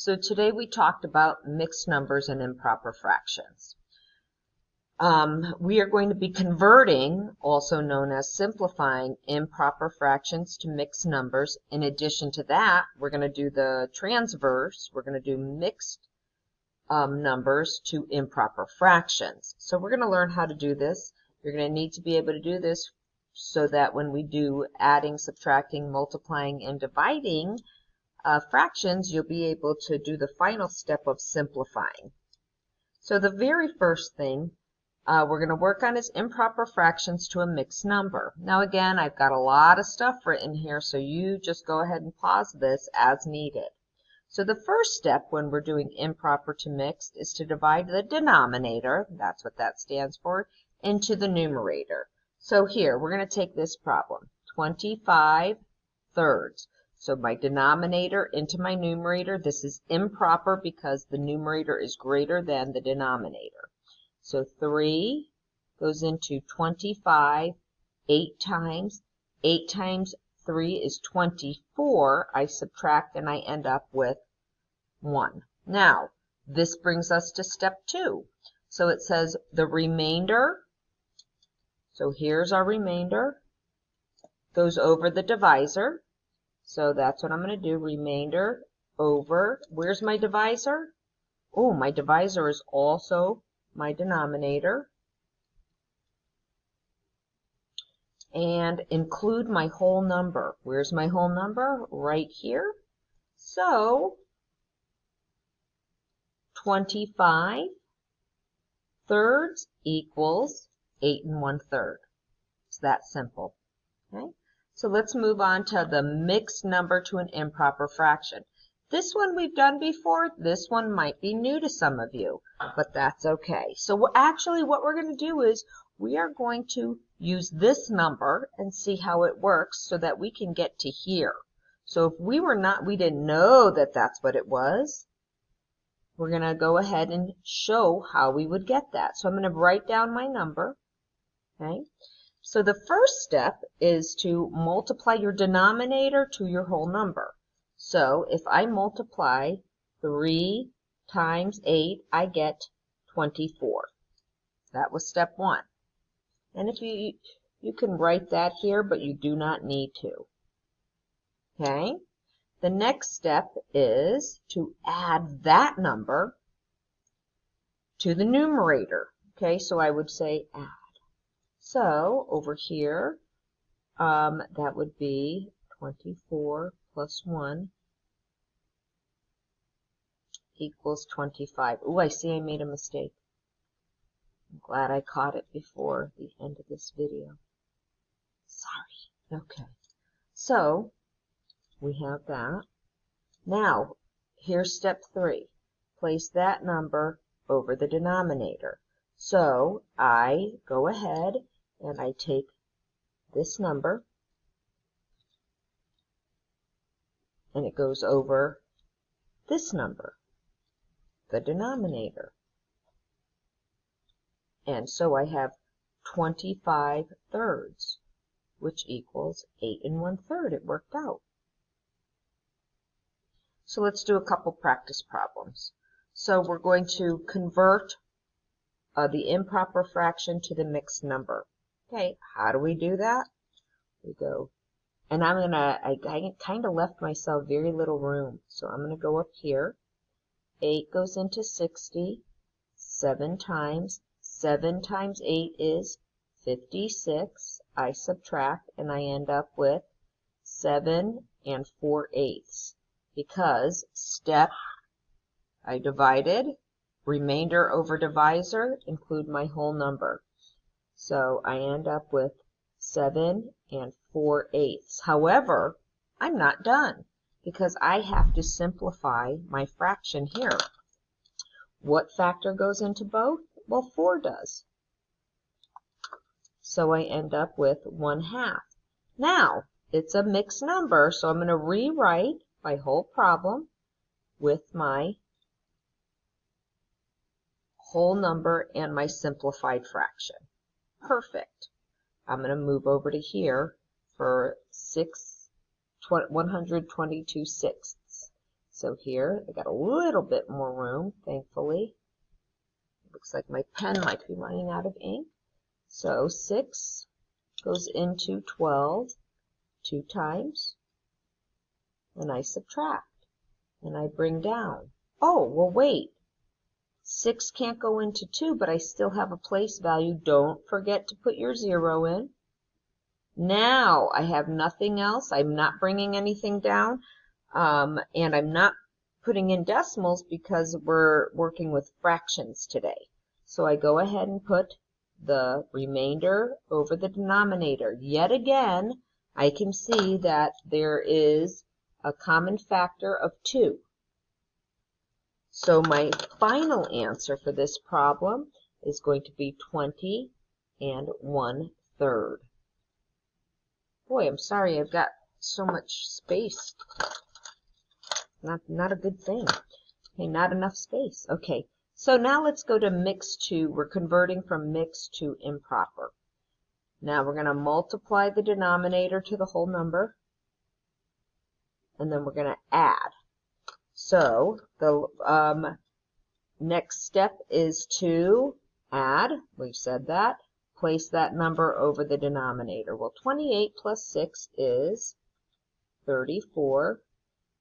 So today we talked about mixed numbers and improper fractions. We are going to be converting, also known as simplifying, improper fractions to mixed numbers. In addition to that, we're going to do the transverse. We're going to do mixed numbers to improper fractions. So we're going to learn how to do this. You're going to need to be able to do this so that when we do adding, subtracting, multiplying, and dividing fractions, you'll be able to do the final step of simplifying. So the very first thing we're going to work on is improper fractions to a mixed number. Now again, I've got a lot of stuff written here, so you just go ahead and pause this as needed. So the first step when we're doing improper to mixed is to divide the denominator, that's what that stands for, into the numerator. So here, we're going to take this problem, 25 thirds. So my denominator into my numerator, this is improper because the numerator is greater than the denominator. So 3 goes into 25 8 times. 8 times 3 is 24. I subtract and I end up with 1. Now, this brings us to step 2. So it says the remainder, so here's our remainder, goes over the divisor. So that's what I'm going to do, remainder over, where's my divisor? Oh, my divisor is also my denominator. And include my whole number. Where's my whole number? Right here. So 25 thirds equals 8 1/3. It's that simple. Okay? So let's move on to the mixed number to an improper fraction. This one we've done before. This one might be new to some of you, but that's okay. So actually what we're going to do is we are going to use this number and see how it works so that we can get to here. So if we didn't know that that's what it was, we're going to go ahead and show how we would get that. So I'm going to write down my number. Okay. So the first step is to multiply your denominator to your whole number. So if I multiply 3 times 8, I get 24. That was step 1. And if you can write that here, but you do not need to. Okay? The next step is to add that number to the numerator. Okay, so I would say add. So over here, that would be 24 plus 1 equals 25. Ooh, I see I made a mistake. I'm glad I caught it before the end of this video. Sorry. Okay. So we have that. Now, here's step 3. Place that number over the denominator. So I go ahead and I take this number and it goes over this number, the denominator. And so I have 25 thirds, which equals 8 1/3. It worked out. So let's do a couple practice problems. So we're going to convert the improper fraction to the mixed number. Okay, how do we do that? We go, and I kind of left myself very little room. So I'm going to go up here. 8 goes into 60, 7 times. 7 times 8 is 56. I subtract and I end up with 7 4/8. Because step, I divided, remainder over divisor, include my whole number. So I end up with 7 4/8. However, I'm not done because I have to simplify my fraction here. What factor goes into both? Well, 4 does. So I end up with 1/2. Now, it's a mixed number, so I'm going to rewrite my whole problem with my whole number and my simplified fraction. Perfect. I'm going to move over to here for 122 sixths. So here, I got a little bit more room, thankfully. Looks like my pen might be running out of ink. So 6 goes into 12 2 times, and I subtract, and I bring down. Oh, well wait. 6 can't go into 2, but I still have a place value. Don't forget to put your 0 in. Now I have nothing else. I'm not bringing anything down, and I'm not putting in decimals because we're working with fractions today. So I go ahead and put the remainder over the denominator. Yet again, I can see that there is a common factor of 2. So my final answer for this problem is going to be 20 1/3. Boy, I'm sorry I've got so much space. Not a good thing. Okay, not enough space. Okay, so now let's go to mixed to, we're converting from mixed to improper. Now we're going to multiply the denominator to the whole number, and then we're going to add. So the next step is to add. We've said that. Place that number over the denominator. Well, 28 plus 6 is 34,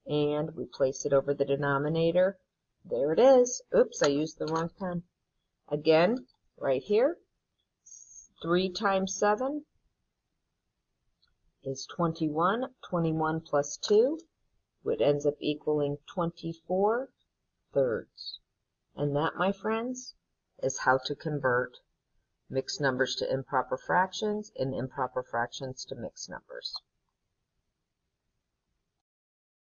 and we place it over the denominator. There it is. Oops, I used the wrong pen. Again, right here, 3 times 7 is 21. 21 plus 2, which ends up equaling 24 thirds. And that, my friends, is how to convert mixed numbers to improper fractions and improper fractions to mixed numbers.